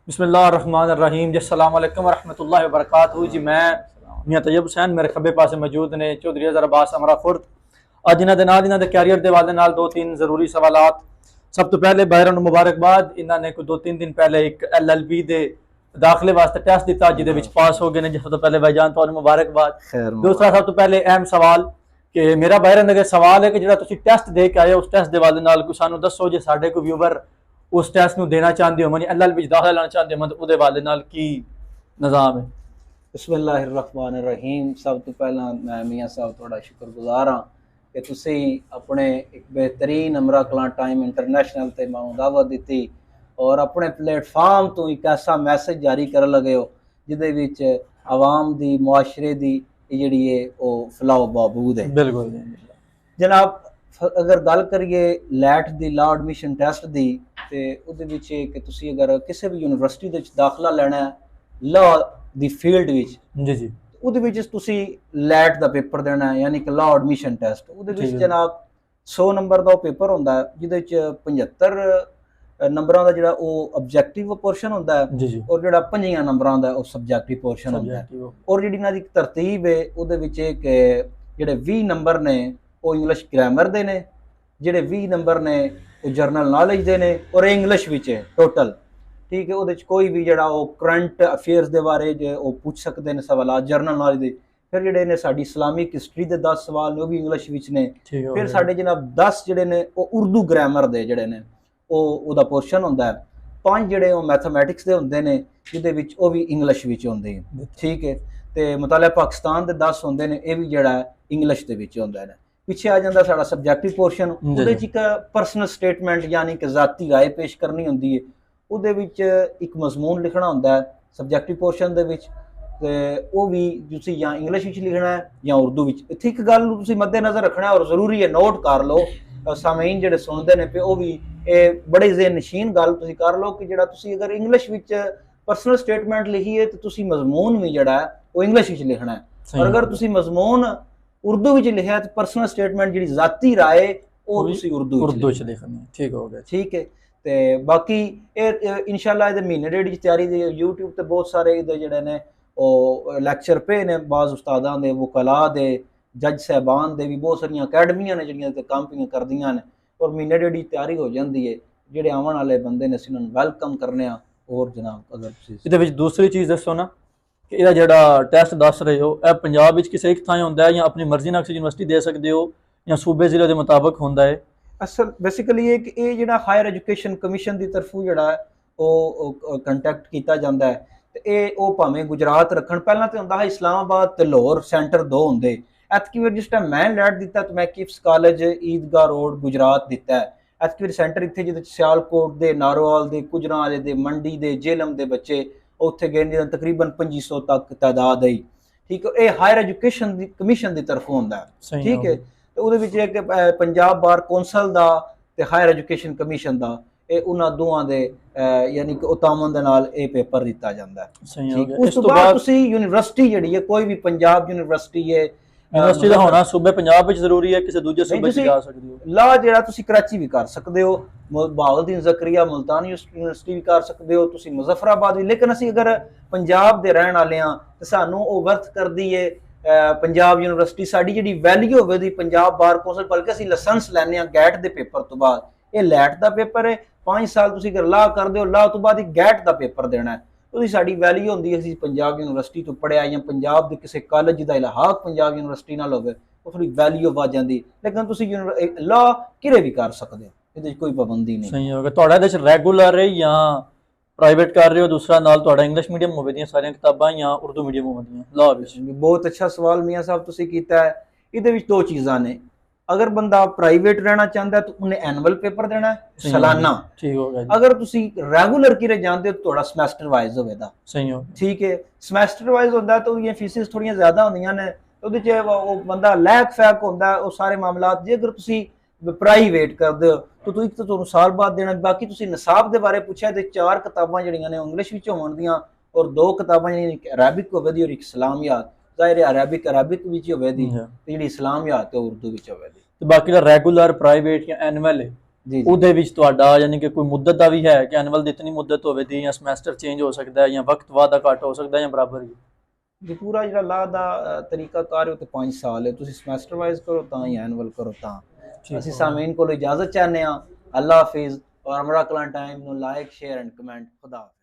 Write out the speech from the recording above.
बिस्मिल्लाहिर्रहमानिर्रहीम जी अस्सलाम वालेकुम रहमतुल्लाहि व बरकातहू जी। मैं मियां तैयब हुसैन, मेरे खब्बे पासे मौजूद ने चौधरी अज़हर अब्बास अमरा खुर्द। अज इन्हों के कैरियर के हवाले नाल दो तीन जरूरी सवालात। सब तो पहले बाहर मुबारकबाद, इन्होंने कोई 2-3 दिन पहले एक LLB के दाखिले वास्ते टेस्ट दिता जिद पास हो गए। सब तो पहले भाईजान तो मुबारकबाद। दूसरा सब तो पहले अहम सवाल कि मेरा बाहर नगर सवाल है कि जो तुम टेस्ट दे के आए उस टेस्ट के हवाले नाल कोई सानू दसो जो साडे कोई व्यूवर उस टेस्ट में देना चाहते हो, मैं LLB दाखिला लेना चाहते हो, तो हवाले नाल की निज़ाम है? बिस्मिल्लाहिर्रहमानिर्रहीम। सब तो पहला मैं मियाँ साहब थोड़ा शुक्रगुजार हाँ कि तुसी अपने एक बेहतरीन अमरा कलां टाइम इंटरनेशनल ते मैं दावत दी और अपने प्लेटफार्म तो एक ऐसा मैसेज जारी कर लगे हो जिदे विच आवाम दी मुआशरे दी जिहड़ी है वो फलाह बहबूद है। बिल्कुल जनाब, अगर गल करिए लैट दी लॉ एडमिशन टेस्ट दी ते उहदे विच कि तुसी अगर किसी भी यूनिवर्सिटी दे विच दाखला लेना है लॉ दी फील्ड विच जी जी, उहदे विच तुसी लैट दा पेपर देना है, यानी कि लॉ एडमिशन टेस्ट। उहदे विच जनाब 100 नंबर दा पेपर होंदा है जिहदे विच 75 नंबरां दा जिहड़ा ओह ऑब्जेक्टिव पोर्शन होंदा है और जिहड़ा 5 नंबरां दा ओह सब्जेक्टिव पोर्शन होंदा है। और जिहड़ी इन्हां दी तरतीब है उहदे विच कि जिहड़े 20 नंबर ने वो इंग्लिश ग्रामर दे ने, जिहड़े 20 नंबर ने वो जरनल नॉलेज दे ने और इंग्लिश विच है टोटल। ठीक है, उहदे कोई भी जिहड़ा वो करंट अफेयर्स दे बारे जो वो पूछ सकते हैं सवाल जरनल नॉलेज दे। फिर जिहड़े ने साडी इस्लामिक हिस्टरी दे 10 सवाल ने वो भी इंग्लिश विच ने। फिर साडे जनाब 10 जिहड़े ने वो उर्दू ग्रामर दे जिहड़े ने ओहदा पोर्शन होंदा है। 5 जिहड़े वो मैथमैटिक्स दे होंदे ने जिहदे विच वो भी इंग्लिश विच होंदे हैं। ठीक है, ते मुताला पाकिस्तान दे 10 होंदे ने, ये भी जिहड़ा इंग्लिश दे विच होंदा है। पिछे आ जाता साड़ा सब्जैक्टिव पोर्शन, उहदे एक परसनल स्टेटमेंट यानी कि जाती राय पेश करनी होंदी है। उहदे विच एक मजमून लिखना होंदा है सब्जैक्टिव पोर्शन दे विच, ते वो भी तुसीं या इंग्लिश विच लिखना है या उर्दू विच। इत्थे एक गल तुसीं मद्देनज़र रखना है और जरूरी है नोट कर लो, सामीन जिहड़े सुनदे ने पे वो भी बड़े ज़हन नशीन गल तुसीं कर लो कि जिहड़ा तुसीं अगर इंग्लिश विच परसनल स्टेटमेंट लिखी है तो तुसीं मजमून भी जिहड़ा है वो इंग्लिश विच लिखना है। और अगर तुसीं मजमून उर्दू विच लिखा तो परसनल स्टेटमेंट जी जाती राय वो उर्दू च लिखनी है। ठीक हो गया, ठीक है। ते बाकी इंशाल्लाह इहदे महीने डेढ़ च तैयारी दी यूट्यूब ते बहुत सारे इहदे जिहड़े ने ओ लैक्चर पे ने, बाज़ उस्तादां दे, वकला दे, जज साहबान दे भी बहुत सारियां अकैडमियां ने जिहड़ियां ते कैंपिंग करदियां ने और महीने डेढ़ च तैयारी हो जाती है। जिहड़े आवन वाले बंदे ने असीं उन्हां नूं वेलकम करने आ। और जनाब अगर इहदे विच दूसरी चीज़ दसो ना कि यह जो टेस्ट दस रहे हो यह पंजाब किसी एक थां होंदा है या अपनी मर्जी नाल किसी यूनिवर्सिटी दे सकते हो या सूबे जिले के मुताबिक होंदा है? असल बेसिकली ये कि ये जिहड़ा हायर एजुकेशन कमीशन की तरफों जिहड़ा वो कंटैक्ट किया जाता है तो ये भावें गुजरात रखन। पहला तो होंदा है इस्लामाबाद ते लाहौर सेंटर 2 होंदे। एतकी वार जिस टाइम मैं लैट दिता तो मैं किफ्स कॉलेज ईदगाह रोड गुजरात दिता है। एतकी वार सेंटर इत्थे जिहदे सियालकोट दे, नारोवाल दे, गुजरांवाले दे, मंडी दे, जेलम दे बच्चे उत्थे गए ने, तकरीबन 2500 तक तादाद है। ठीक है, ये हायर एजुकेशन दी कमीशन की तरफों होंदा है। ठीक है, तो उहदे विच एक पंजाब बार कौंसल दा ते हायर एजुकेशन कमीशन दा ये उन्हां दोवां दे यानी कि तामन दे नाल ये पेपर दिता जांदा है। उस तो बाद तुसीं यूनिवर्सिटी जिहड़ी है कोई भी पंजाब यूनिवर्सिटी है, यूनिवर्सिटी दा होना सूबे पंजाब विच जरूरी है, किसी दूजे सूबे च जा सकदे हो। ला जिहड़ा तुसीं कराची भी कर सकदे हो, बहाउद्दीन ज़करिया मुल्तान यूनिवर्सिटी भी कर सकदे हो, तुसीं मुजफ्फराबाद भी। लेकिन असीं अगर पंजाब दे रहण वाले हां ते सानूं ओह वर्थ करदी है पंजाब यूनिवर्सिटी। साडी जिहड़ी वैल्यू होवे दी पंजाब बार कौंसल, बल्कि असीं लाइसेंस लैने आ गैट दे पेपर तो बाद। ये लैट दा पेपर है, 5 साल तुसीं अगर ला करदे हो, ला तो बाद एक गैट दा पेपर देना है। ਉਹਦੀ ਸਾਡੀ ਵੈਲਿਊ ਹੁੰਦੀ ਹੈ ਅਸੀਂ ਪੰਜਾਬ ਯੂਨੀਵਰਸਿਟੀ ਤੋਂ ਪੜ੍ਹਿਆ ਜਾਂ ਪੰਜਾਬ ਦੇ ਕਿਸੇ ਕਾਲਜ ਦਾ ਇਲਾਹਾਕ ਪੰਜਾਬ ਯੂਨੀਵਰਸਿਟੀ ਨਾਲ ਹੋਵੇ ਉਹ ਥੋੜੀ ਵੈਲਿਊ ਵੱਧ ਜਾਂਦੀ। ਲੇਕਿਨ ਤੁਸੀਂ ਲਾ ਕਿਰੇ ਵੀ ਕਰ ਸਕਦੇ ਹੋ, ਇਹਦੇ ਵਿੱਚ ਕੋਈ ਪਾਬੰਦੀ ਨਹੀਂ। ਸਹੀ ਹੋਗਾ। ਤੁਹਾਡਾ ਇਹਦੇ ਚ ਰੈਗੂਲਰ ਹੈ ਜਾਂ ਪ੍ਰਾਈਵੇਟ ਕਰ ਰਹੇ ਹੋ? ਦੂਸਰਾ ਨਾਲ ਤੁਹਾਡਾ ਇੰਗਲਿਸ਼ ਮੀਡੀਅਮ ਹੋਵੇ ਦੀਆਂ ਸਾਰੀਆਂ ਕਿਤਾਬਾਂ ਜਾਂ ਉਰਦੂ ਮੀਡੀਅਮ ਹੋਵਦੀਆਂ ਲਾ ਵਿੱਚ? ਬਹੁਤ ਅੱਛਾ ਸਵਾਲ ਮੀਆਂ ਸਾਹਿਬ ਤੁਸੀਂ ਕੀਤਾ ਹੈ। ਇਹਦੇ ਵਿੱਚ 2 ਚੀਜ਼ਾਂ ਨੇ। अगर बंदा प्राइवेट रहना चाहता है तो उन्हें एनुअल पेपर देना है सालाना। ठीक हो गया। अगर तुसी रेगुलर किरे जानते हो तो थोड़ा समैस्टर वाइज होगा। सही हो, ठीक है। समैस्टर वाइज होता है तो ये फीसिस थोड़ी ज़्यादा होंदियां ने, तो वो बंदा लैक फैक होंदा है वो सारे मामलात। जे अगर तुसी प्राइवेट करदे हो तो तुसीं तो तुहानूं साल बाद देना। बाकी तुसी निसाब दे बारे पूछा तो 4 किताबां जिहड़ियां ने इंग्लिश विच होवणगियां और 2 किताबां जिहड़ियां अरबिक होवेदी और एक इस्लामियात। ज़ाहिर है अरबिक विच होवेदी ते जिहड़ी इस्लामियात ते उर्दू विच होवेदी। तो बाकी दा रेगुलर प्राइवेट या एनुअल है ਜੀ ਜੀ ਉਹਦੇ ਵਿੱਚ ਤੁਹਾਡਾ ਯਾਨੀ ਕਿ ਕੋਈ ਮੁੱਦਤ ਦਾ ਵੀ ਹੈ ਕਿ ਐਨੂਅਲ ਦੀ ਇਤਨੀ ਮੁੱਦਤ ਹੋਵੇ ਦੀ, ਜਾਂ ਸਮੈਸਟਰ ਚੇਂਜ ਹੋ ਸਕਦਾ ਹੈ, ਜਾਂ ਵਕਤ ਵਾਧਾ ਘੱਟ ਹੋ ਸਕਦਾ ਹੈ, ਜਾਂ ਬਰਾਬਰ ਹੀ? ਜੀ ਪੂਰਾ ਜਿਹੜਾ ਲਾਅ ਦਾ ਤਰੀਕਾ ਕਾਰ ਹੈ ਉਹ ਤੇ 5 ਸਾਲ ਹੈ। ਤੁਸੀਂ ਸਮੈਸਟਰ ਵਾਈਜ਼ ਕਰੋ ਤਾਂ ਜਾਂ ਐਨੂਅਲ ਕਰੋ ਤਾਂ। ਅਸੀਂ ਸਾਮੀਨ ਕੋਲ ਇਜਾਜ਼ਤ ਚਾਹੁੰਦੇ ਹਾਂ। ਅੱਲਾ ਹਾਫਿਜ਼। ਔਰ ਹਮਾਰਾ ਕਲਾਨ ਟਾਈਮ ਨੂੰ ਲਾइक शेयर एंड कमेंट। खुदा हाफिज़।